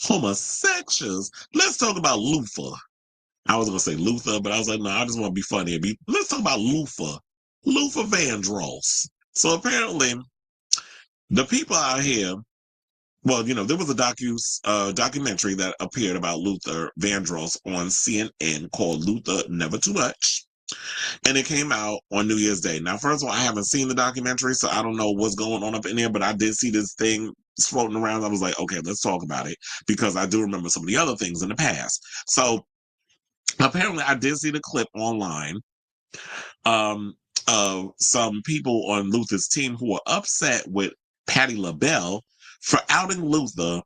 homosexuals. Let's talk about Luther. I was gonna say Luther, but I was like, no, I just want to be funny. Let's talk about Luther. Luther Vandross. So apparently, the people out here. Well, there was a documentary that appeared about Luther Vandross on CNN called Luther Never Too Much. And it came out on New Year's Day. Now, first of all, I haven't seen the documentary, so I don't know what's going on up in there, but I did see this thing floating around. I was like, okay, let's talk about it, because I do remember some of the other things in the past. So apparently I did see the clip online of some people on Luther's team who were upset with Patti LaBelle for outing Luther,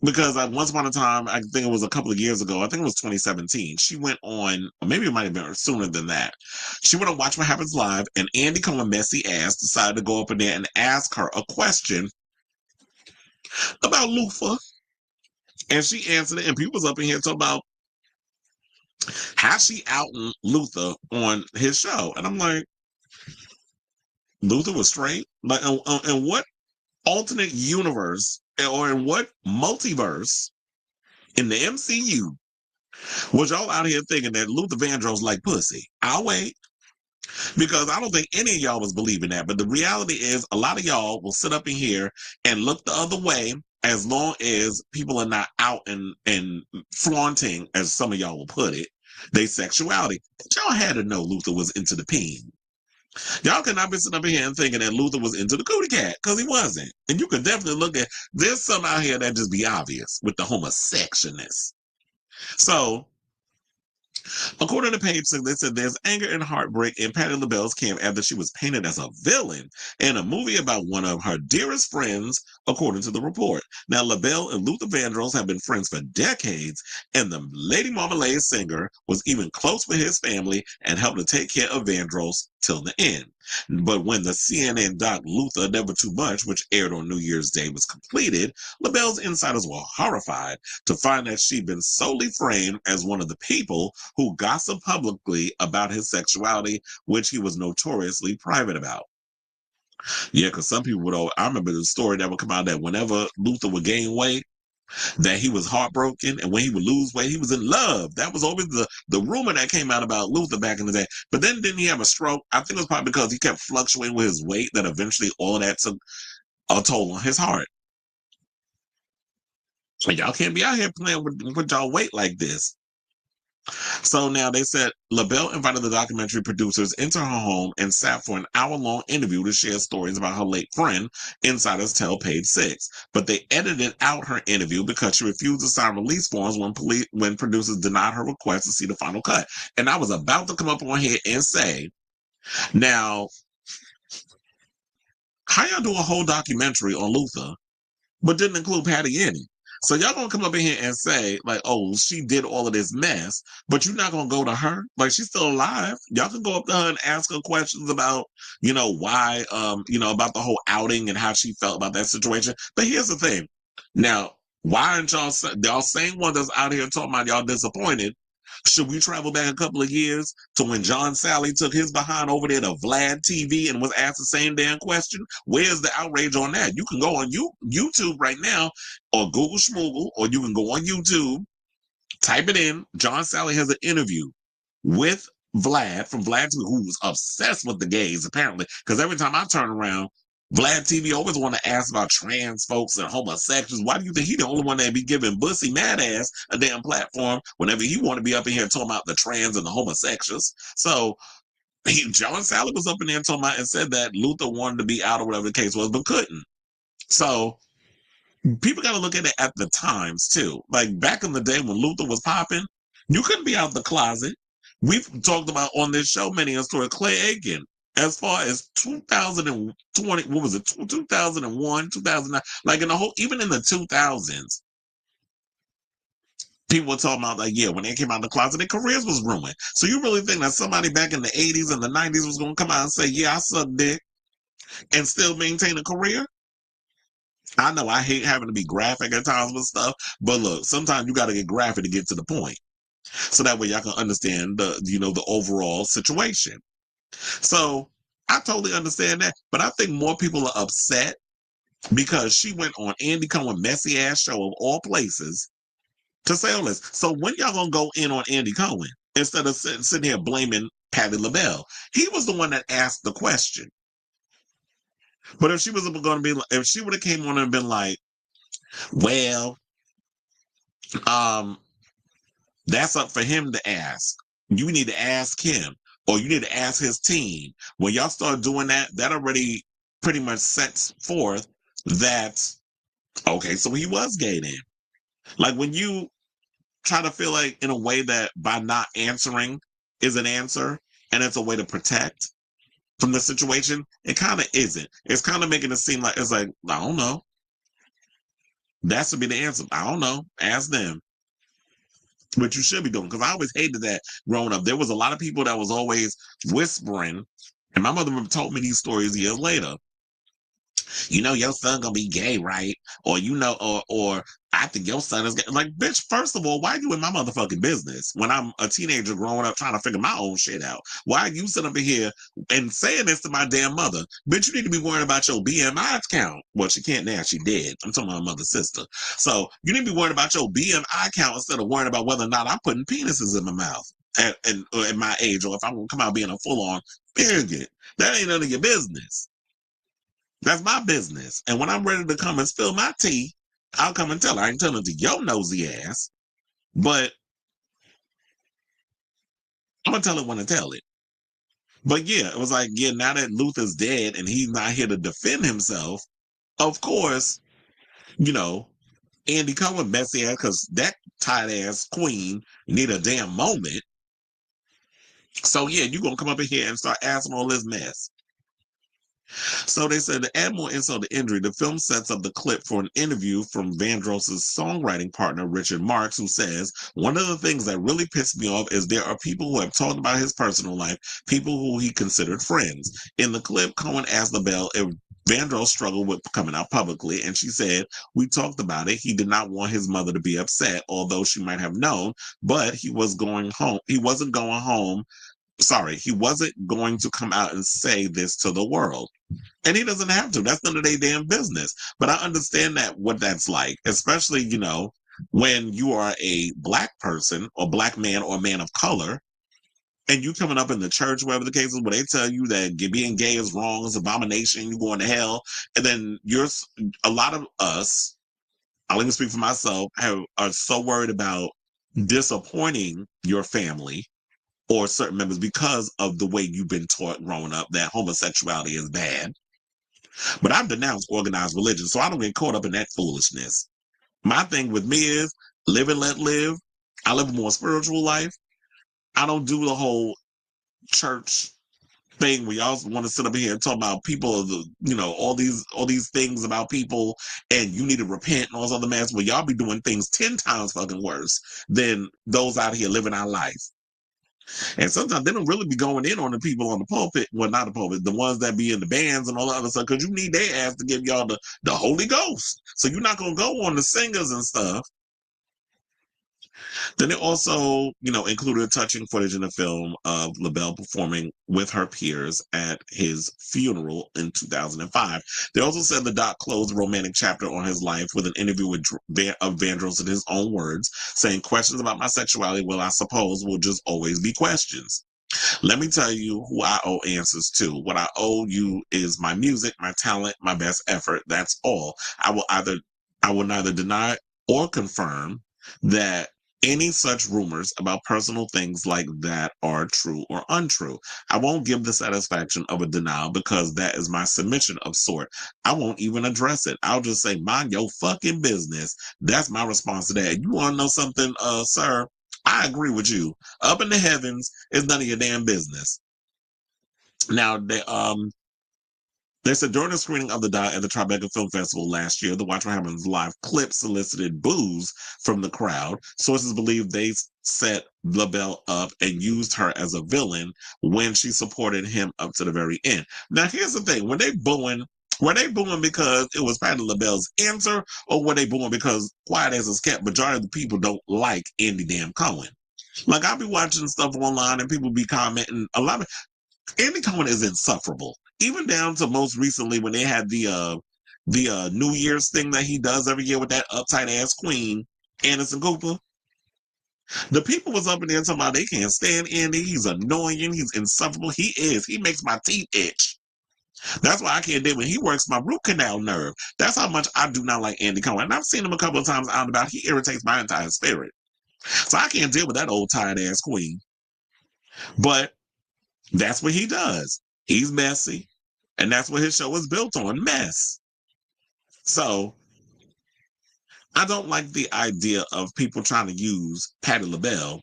because once upon a time, I think it was a couple of years ago, I think it was 2017, she went on, or maybe it might have been sooner than that, she went on Watch What Happens Live, and Andy Cohen messy ass decided to go up in there and ask her a question about Luther, and she answered it, and people was up in here talking about how she outing Luther on his show, and I'm like, Luther was straight? Like, in what alternate universe, or in what multiverse in the MCU was y'all out here thinking that Luther Vandross like pussy? I'll wait, because I don't think any of y'all was believing that. But the reality is, a lot of y'all will sit up in here and look the other way as long as people are not out and flaunting, as some of y'all will put it, their sexuality. But y'all had to know Luther was into the peen. Y'all cannot be sitting up here and thinking that Luther was into the cootie cat, because he wasn't. And you can definitely look at, there's some out here that just be obvious with the homosexualness. So, according to Page 6, they said there's anger and heartbreak in Patti LaBelle's camp after she was painted as a villain in a movie about one of her dearest friends, according to the report. Now, LaBelle and Luther Vandross have been friends for decades, and the Lady Marmalade singer was even close with his family and helped to take care of Vandross till the end. But when the CNN doc Luther Never Too Much, which aired on New Year's Day, was completed, LaBelle's insiders were horrified to find that she'd been solely framed as one of the people who gossiped publicly about his sexuality, which he was notoriously private about. Yeah, because some people would. I remember the story that would come out that whenever Luther would gain weight, that he was heartbroken, and when he would lose weight, he was in love. That was always the rumor that came out about Luther back in the day. But then didn't he have a stroke? I think it was probably because he kept fluctuating with his weight, that eventually all of that took a toll on his heart. So y'all can't be out here playing with y'all weight like this. So now they said LaBelle invited the documentary producers into her home and sat for an hour-long interview to share stories about her late friend, insiders tell Page 6. But they edited out her interview because she refused to sign release forms when producers denied her request to see the final cut. And I was about to come up on here and say, now, how y'all do a whole documentary on Luther, but didn't include Patti in it? So y'all gonna come up in here and say, like, oh, she did all of this mess, but you're not gonna go to her? Like, she's still alive. Y'all can go up to her and ask her questions about, why, about the whole outing and how she felt about that situation. But here's the thing. Now, why aren't y'all same one that's out here talking about y'all disappointed? Should we travel back a couple of years to when John Sally took his behind over there to Vlad TV and was asked the same damn question? Where's the outrage on that? You can go on YouTube right now, or Google Schmoogle, or you can go on YouTube, type it in. John Sally has an interview with Vlad from Vlad TV, who's obsessed with the gays, apparently, because every time I turn around, Vlad TV always want to ask about trans folks and homosexuals. Why do you think he the only one that be giving Bussy mad ass a damn platform whenever he want to be up in here talking about the trans and the homosexuals? So John Sally was up in there talking about and said that Luther wanted to be out or whatever the case was, but couldn't. So people got to look at it at the times too. Like back in the day when Luther was popping, you couldn't be out the closet. We've talked about on this show many a story. Clay Aiken, as far as 2020, what was it, 2001, 2009, like in the whole, even in the 2000s, people were talking about, like, yeah, when they came out of the closet, their careers was ruined. So you really think that somebody back in the 80s and the 90s was going to come out and say, yeah, I suck dick, and still maintain a career? I know I hate having to be graphic at times with stuff, but look, sometimes you got to get graphic to get to the point. So that way y'all can understand the overall situation. So I totally understand that, but I think more people are upset because she went on Andy Cohen messy ass show of all places to say all this. So when y'all gonna go in on Andy Cohen instead of sitting here blaming Patti LaBelle? He was the one that asked the question. But if she was going to be, if she would have came on and been like, well, um, that's up for him to ask. You need to ask him, or you need to ask his team. When y'all start doing that, that already pretty much sets forth that, okay, so he was gay then. Like when you try to feel like in a way that by not answering is an answer and it's a way to protect from the situation, it kind of isn't. It's kind of making it seem like it's like, I don't know. That should be the answer. I don't know. Ask them. What you should be doing. Because I always hated that growing up. There was a lot of people that was always whispering. And my mother told me these stories years later. You know your son gonna be gay, right? Or you know, or I think your son is gay. Like, bitch, first of all, why are you in my motherfucking business when I'm a teenager growing up trying to figure my own shit out? Why are you sitting up in here and saying this to my damn mother? Bitch, you need to be worrying about your BMI count. Well, she can't now, she dead. I'm talking about my mother's sister. So you need to be worried about your BMI count instead of worrying about whether or not I'm putting penises in my mouth at my age, or if I'm gonna come out being a full-on bigot. That ain't none of your business. That's my business. And when I'm ready to come and spill my tea, I'll come and tell her. I ain't telling it to your nosy ass, but I'm gonna tell it when I tell it. But yeah, it was like, yeah, now that Luther's dead and he's not here to defend himself, of course, you know, Andy Cohen messy ass, because that tight ass queen need a damn moment. So yeah, you gonna come up in here and start asking all this mess. So they said to add more insult to injury, the film sets up the clip for an interview from Vandross's songwriting partner, Richard Marx, who says, one of the things that really pissed me off is there are people who have talked about his personal life, people who he considered friends. In the clip, Cohen asked LaBelle if Vandross struggled with coming out publicly, and she said, we talked about it. He did not want his mother to be upset, although she might have known, but he was going home. He wasn't going home. Sorry, he wasn't going to come out and say this to the world. And he doesn't have to. That's none of their damn business. But I understand that what that's like, especially, you know, when you are a black person or black man or man of color, and you coming up in the church, whatever the case is, where they tell you that being gay is wrong, it's abomination, you're going to hell. And then a lot of us, I'll even speak for myself, are so worried about disappointing your family or certain members because of the way you've been taught growing up that homosexuality is bad. But I've denounced organized religion, so I don't get caught up in that foolishness. My thing with me is live and let live. I live a more spiritual life. I don't do the whole church thing where y'all want to sit up here and talk about people, you know, all these things about people, and you need to repent and all this other mess. Well, y'all be doing things 10 times fucking worse than those out here living our life. And sometimes they don't really be going in on the people on the pulpit. Well, not the pulpit, the ones that be in the bands and all the other stuff, because you need their ass to give y'all the Holy Ghost. So you're not going to go on the singers and stuff. Then it also, you know, included touching footage in the film of LaBelle performing with her peers at his funeral in 2005. They also said the doc closed a romantic chapter on his life with an interview of Vandross in his own words, saying, questions about my sexuality, well, I suppose, will just always be questions. Let me tell you who I owe answers to. What I owe you is my music, my talent, my best effort. That's all. I will neither deny or confirm that any such rumors about personal things like that are true or untrue. I won't give the satisfaction of a denial because that is my submission of sort. I won't even address it. I'll just say, mind your fucking business. That's my response to that. You want to know something, sir? I agree with you. Up in the heavens is none of your damn business. Now, they said during the screening of the doc at the Tribeca Film Festival last year, the Watch What Happens live clip solicited boos from the crowd. Sources believe they set LaBelle up and used her as a villain when she supported him up to the very end. Now, here's the thing. Were they booing because it was Patti LaBelle's answer, or were they booing because quiet as it's kept, majority of the people don't like Andy damn Cohen? Like, I'll be watching stuff online and people be commenting. A lot of Andy Cohen is insufferable. Even down to most recently when they had the New Year's thing that he does every year with that uptight ass queen, Anderson Cooper. The people was up in there talking about they can't stand Andy. He's annoying. He's insufferable. He is. He makes my teeth itch. That's why I can't deal with him. He works my root canal nerve. That's how much I do not like Andy Cohen. And I've seen him a couple of times out and about. He irritates my entire spirit. So I can't deal with that old tired ass queen. But that's what he does. He's messy. And that's what his show is built on, mess. So I don't like the idea of people trying to use Patti LaBelle,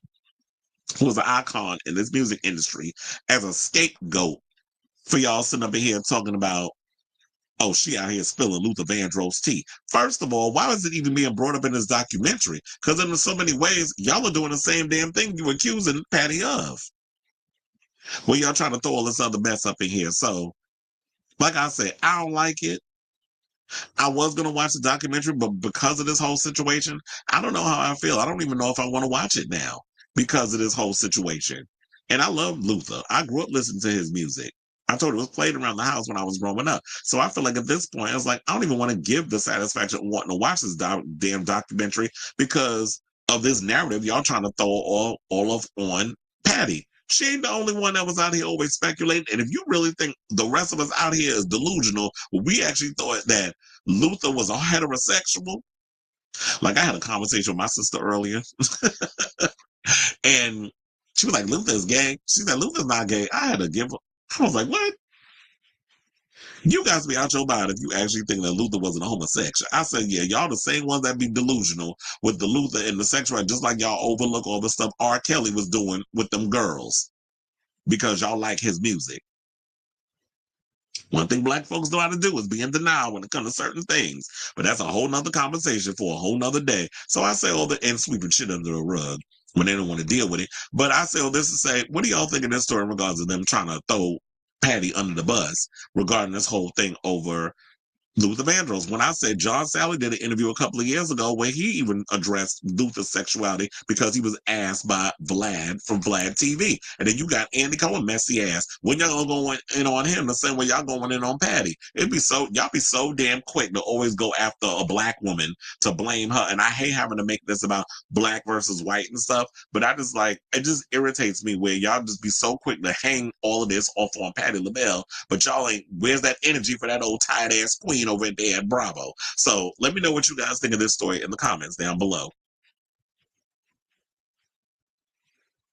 who is an icon in this music industry, as a scapegoat for y'all sitting up in here talking about, oh, she out here spilling Luther Vandross tea. First of all, why is it even being brought up in this documentary? Because in so many ways, y'all are doing the same damn thing you accusing Patti of. Well, y'all trying to throw all this other mess up in here. So, like I said, I don't like it. I was going to watch the documentary, but because of this whole situation, I don't know how I feel. I don't even know if I want to watch it now because of this whole situation. And I love Luther. I grew up listening to his music. I told you it was played around the house when I was growing up. So I feel like at this point, I was like, I don't even want to give the satisfaction of wanting to watch this damn documentary because of this narrative y'all trying to throw all of on Patti. She ain't the only one that was out here always speculating. And if you really think the rest of us out here is delusional, we actually thought that Luther was a heterosexual. Like I had a conversation with my sister earlier, and she was like, Luther's gay. She said, Luther's not gay. I had to give her, I was like, what? You guys be out your mind if you actually think that Luther wasn't a homosexual. I said, yeah, y'all the same ones that be delusional with the Luther and the sexual, just like y'all overlook all the stuff R. Kelly was doing with them girls because y'all like his music. One thing black folks know how to do is be in denial when it comes to certain things. But that's a whole nother conversation for a whole nother day. So I say all the and sweeping shit under the rug when they don't want to deal with it. But I say all this to say, what do y'all think of this story in regards to them trying to throw Patti under the bus regarding this whole thing over Luther Vandross? When I said John Sally did an interview a couple of years ago where he even addressed Luther's sexuality because he was asked by Vlad from Vlad TV. And then you got Andy Cohen, messy ass. When y'all going in on him the same way y'all going in on Patti. Y'all be so damn quick to always go after a black woman to blame her. And I hate having to make this about black versus white and stuff. But I just like, it just irritates me where y'all just be so quick to hang all of this off on Patti LaBelle. But y'all ain't, where's that energy for that old tired ass queen over there at Bravo? So let me know what you guys think of this story in the comments down below.